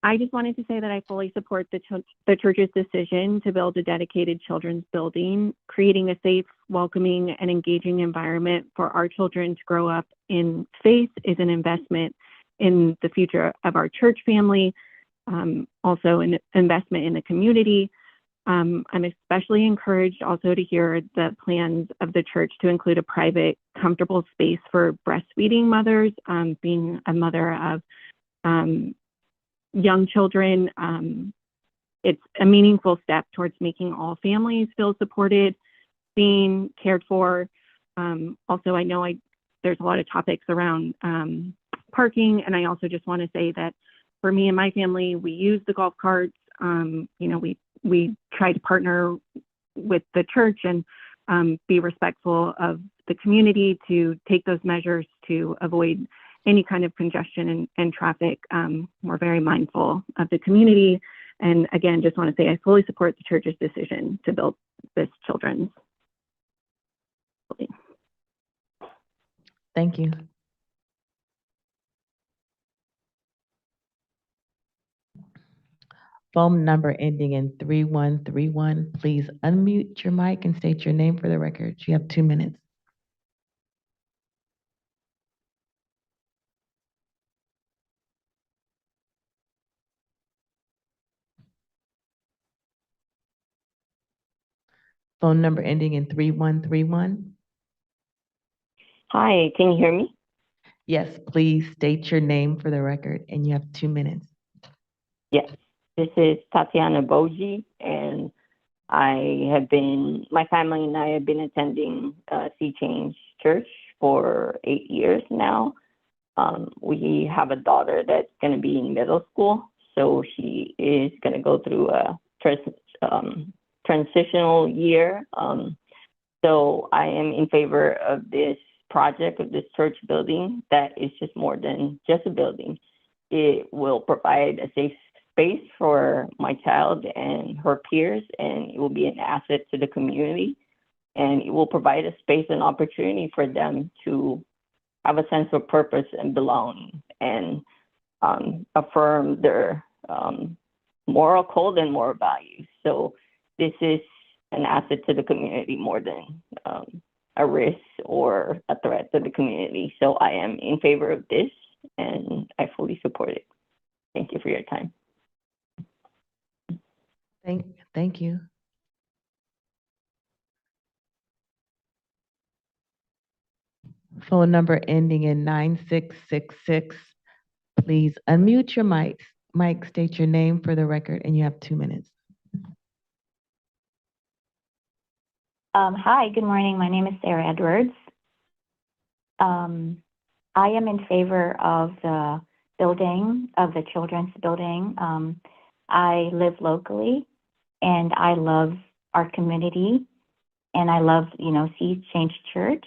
I just wanted to say that I fully support the church's decision to build a dedicated children's building. Creating a safe, welcoming, and engaging environment for our children to grow up in faith is an investment in the future of our church family, also an investment in the community. I'm especially encouraged also to hear the plans of the church to include a private, comfortable space for breastfeeding mothers. Being a mother of young children, it's a meaningful step towards making all families feel supported, seen, cared for. Also, I know there's a lot of topics around parking, and I also just want to say that for me and my family, we use the golf carts. We try to partner with the church and be respectful of the community to take those measures to avoid any kind of congestion and traffic. We're very mindful of the community. And again, just want to say I fully support the church's decision to build this children's building. Thank you. Phone number ending in 3131. Please unmute your mic and state your name for the record. You have 2 minutes. Phone number ending in 3131. Hi, can you hear me? Yes, please state your name for the record, and you have 2 minutes. Yes, this is Tatiana Boji, and my family and I have been attending Sea Change Church for 8 years now. We have a daughter that's going to be in middle school, so she is going to go through a transitional year. So I am in favor of this project, of this church building that is just more than just a building. It will provide a safe space for my child and her peers, and it will be an asset to the community. And it will provide a space and opportunity for them to have a sense of purpose and belonging, and affirm their moral code and moral values. So this is an asset to the community more than a risk or a threat to the community. So I am in favor of this, and I fully support it. Thank you for your time. Thank you. Phone number ending in 9666. Please unmute your mic. Mike, state your name for the record, and you have 2 minutes. Hi, good morning. My name is Sarah Edwards. I am in favor of the building, of the children's building. I live locally and I love our community and I love, Sea Change Church.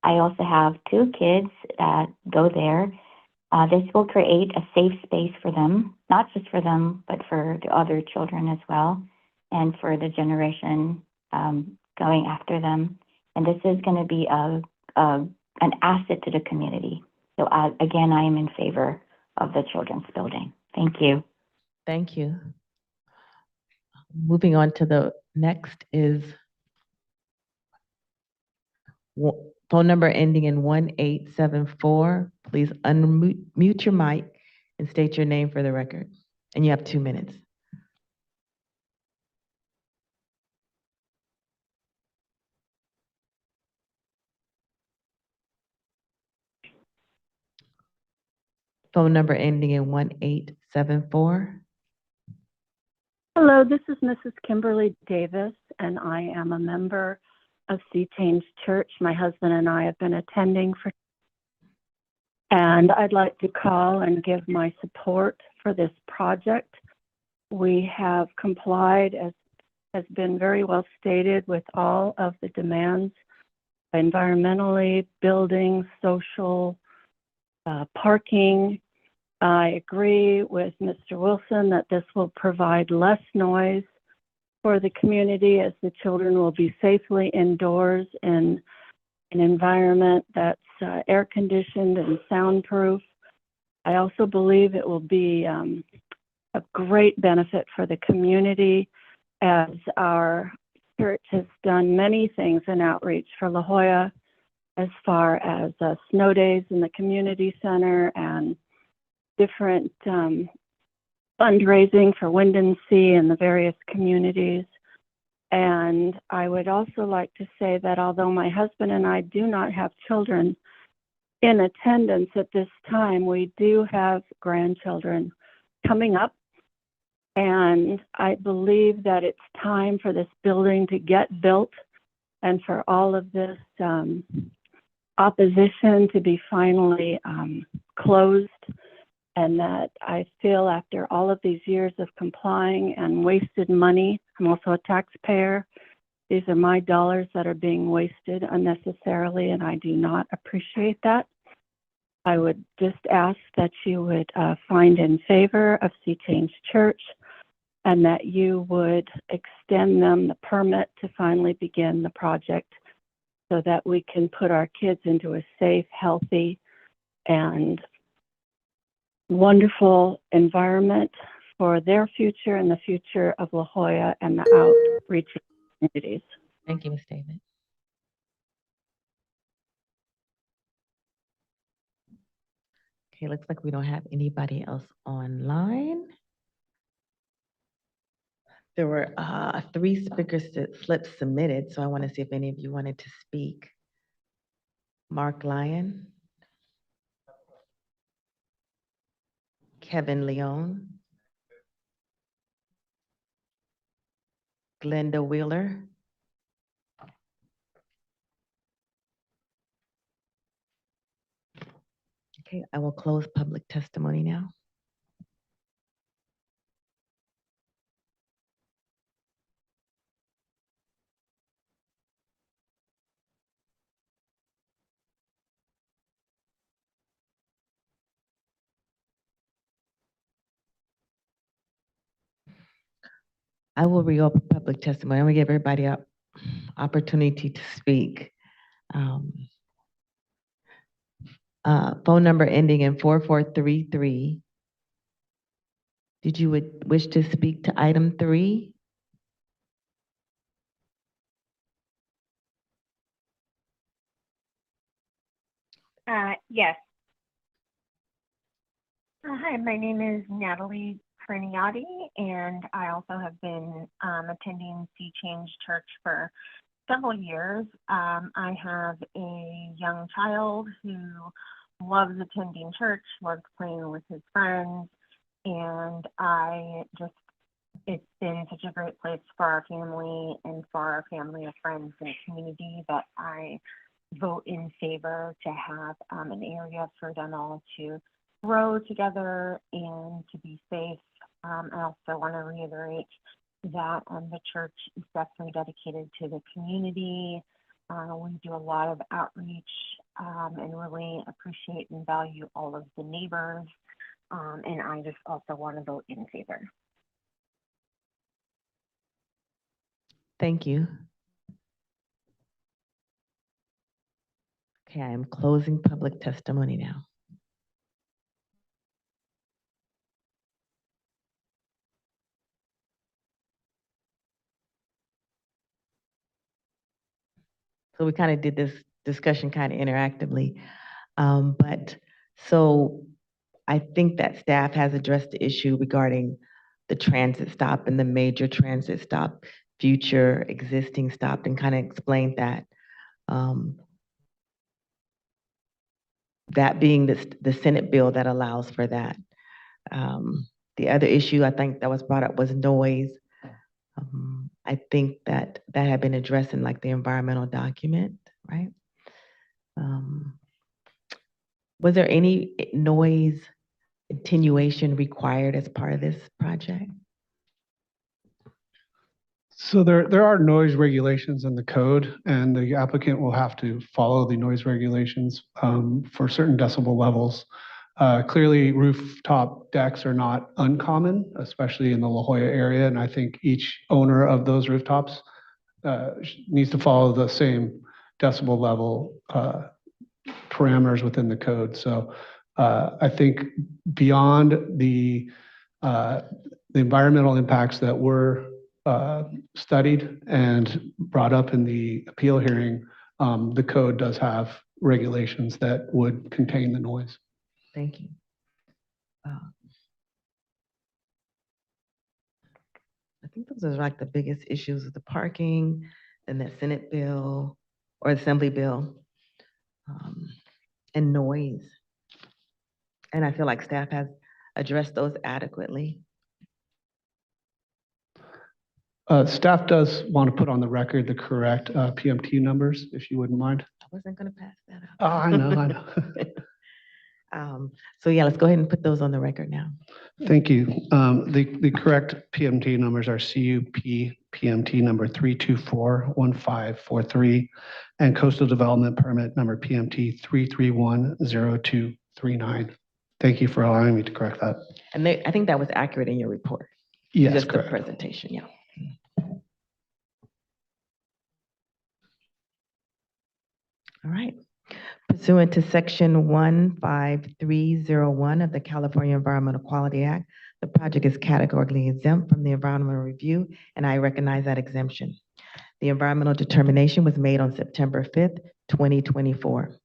I also have 2 kids that go there. This will create a safe space for them, not just for them, but for the other children as well, and for the generation going after them. And this is going to be an asset to the community. So again, I am in favor of the children's building. Thank you. Thank you. Moving on to the next is phone number ending in 1874. Please unmute your mic and state your name for the record. And you have 2 minutes. Phone number ending in 1874. Hello, this is Mrs. Kimberly Davis, and I am a member of Sea Change Church. My husband and I have been attending and I'd like to call and give my support for this project. We have complied, as has been very well stated, with all of the demands, environmentally, building, social, parking. I agree with Mr. Wilson that this will provide less noise for the community as the children will be safely indoors in an environment that's air conditioned and soundproof. I also believe it will be a great benefit for the community, as our church has done many things in outreach for La Jolla, as far as snow days in the community center and different fundraising for Wind and Sea in the various communities. And I would also like to say that although my husband and I do not have children in attendance at this time, we do have grandchildren coming up. And I believe that it's time for this building to get built and for all of this opposition to be finally closed. And that I feel after all of these years of complying and wasted money, I'm also a taxpayer. These are my dollars that are being wasted unnecessarily, and I do not appreciate that. I would just ask that you would find in favor of Sea Change Church and that you would extend them the permit to finally begin the project so that we can put our kids into a safe, healthy, and wonderful environment for their future and the future of La Jolla and the outreach communities. Thank you, Ms. Davis. Okay, looks like we don't have anybody else online. There were 3 speaker slips submitted, so I want to see if any of you wanted to speak. Mark Lyon. Kevin Leon. Glenda Wheeler. Okay, I will close public testimony now. I will reopen public testimony. I'm gonna give everybody an opportunity to speak. Phone number ending in 4433. Did you wish to speak to item 3? Yes. Hi, my name is Natalie Freniati, and I also have been attending Sea Change Church for several years. I have a young child who loves attending church, loves playing with his friends, and it's been such a great place for our family and for our family of friends and community that I vote in favor to have an area for them all to grow together and to be safe I also want to reiterate that the church is definitely dedicated to the community. We do a lot of outreach and really appreciate and value all of the neighbors. And I just also want to vote in favor. Thank you. Okay, I am closing public testimony now. So we kind of did this discussion kind of interactively. But so I think that staff has addressed the issue regarding the transit stop and the major transit stop, future existing stop, and kind of explained that. That being the Senate bill that allows for that. The other issue I think that was brought up was noise. I think that had been addressed in like the environmental document, right? Was there any noise attenuation required as part of this project? So there are noise regulations in the code, and the applicant will have to follow the noise regulations for certain decibel levels. Clearly, rooftop decks are not uncommon, especially in the La Jolla area, and I think each owner of those rooftops needs to follow the same decibel level parameters within the code. So I think beyond the environmental impacts that were studied and brought up in the appeal hearing, the code does have regulations that would contain the noise. Thank you. I think those are like the biggest issues with the parking and that Senate bill or Assembly bill, and noise. And I feel like staff has addressed those adequately. Staff does want to put on the record the correct PMT numbers, if you wouldn't mind. I wasn't going to pass that up. Oh, I know, I know. So yeah, let's go ahead and put those on the record now. Thank you. The correct PMT numbers are CUP PMT number 3241543 and Coastal Development Permit number PMT 3310239. Thank you for allowing me to correct that. And I think that was accurate in your report. Yes, just correct. the presentation, yeah. All right. Pursuant to Section 15301 of the California Environmental Quality Act, the project is categorically exempt from the environmental review, and I recognize that exemption. The environmental determination was made on September 5th, 2024.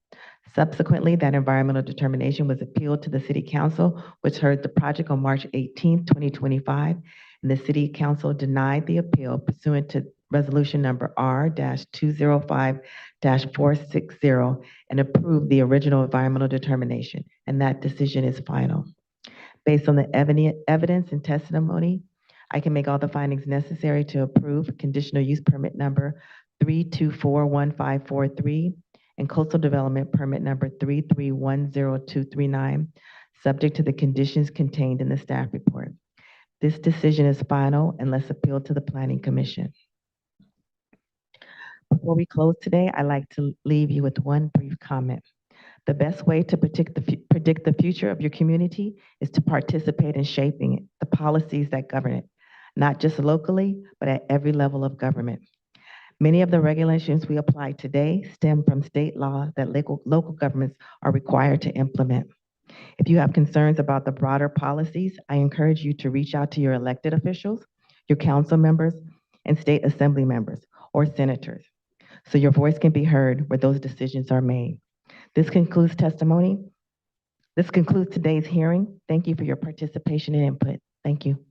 Subsequently, that environmental determination was appealed to the City Council, which heard the project on March 18th, 2025, and the City Council denied the appeal pursuant to Resolution number R-205-460 and approved the original environmental determination, and that decision is final. Based on the evidence and testimony, I can make all the findings necessary to approve conditional use permit number 3241543 and coastal development permit number 3310239, subject to the conditions contained in the staff report. This decision is final unless appealed to the Planning Commission. Before we close today, I'd like to leave you with one brief comment. The best way to predict the future of your community is to participate in shaping the policies that govern it, not just locally, but at every level of government. Many of the regulations we apply today stem from state law that local governments are required to implement. If you have concerns about the broader policies, I encourage you to reach out to your elected officials, your council members, and state assembly members or senators, so your voice can be heard where those decisions are made. This concludes testimony. This concludes today's hearing. Thank you for your participation and input. Thank you.